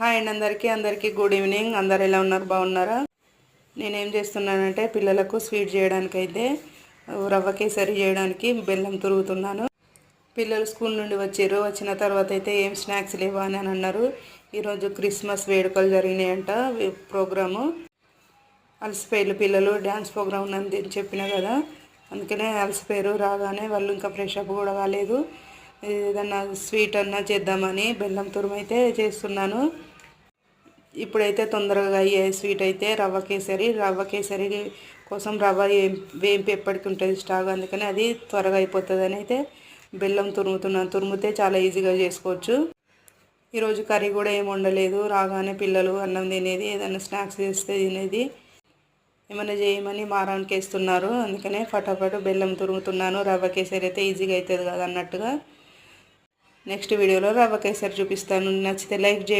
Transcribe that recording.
Hi అండి అందరికీ good evening. అందరు ఎలా ఉన్నారు? బాగున్నారా? నేనేం చేస్తున్నానంటే పిల్లలకు స్వీట్ చేయడానికైతే రవ్వ కేసరి చేయడానికి బెల్లం తురుగుతున్నాను. పిల్లలు స్కూల్ నుండి వచ్చిన తర్వాత అయితే ఏం స్నాక్స్ లేవా అని అన్నారు. ఈరోజు క్రిస్మస్ వేడుకలు జరిగినాయంట ప్రోగ్రాము. అలసిపోయారు పిల్లలు, డ్యాన్స్ ప్రోగ్రామ్ ఉందని చెప్పిన కదా, అందుకనే అలసిపోయారు. రాగానే వాళ్ళు ఇంకా ఫ్రెష్ అప్ కూడా కాలేదు. ఏదన్నా స్వీట్ అన్నా చేద్దామని బెల్లం తురుము అయితే చేస్తున్నాను. ఇప్పుడైతే తొందరగా అయ్యే స్వీట్ అయితే రవ్వ కేసరి కోసం రవ్వ వేంపి ఎప్పటికి ఉంటుంది స్టాక్, అందుకని అది త్వరగా అయిపోతుంది అని అయితే బెల్లం తురుముతున్నాను. తురిమితే చాలా ఈజీగా చేసుకోవచ్చు. ఈరోజు కర్రీ కూడా ఏమి వండలేదు. రాగానే పిల్లలు అన్నం తినేది, ఏదైనా స్నాక్స్ చేస్తే తినేది, ఏమైనా చేయమని మారానికి వేస్తున్నారు. అందుకనే ఫటాఫట్ బెల్లం తురుముతున్నాను. రవ్వ కేసరి అయితే ఈజీగా అవుతుంది కదా అన్నట్టుగా. నెక్స్ట్ వీడియోలో రవ్వ కేసరి చూపిస్తాను. నచ్చితే లైక్ చేయండి.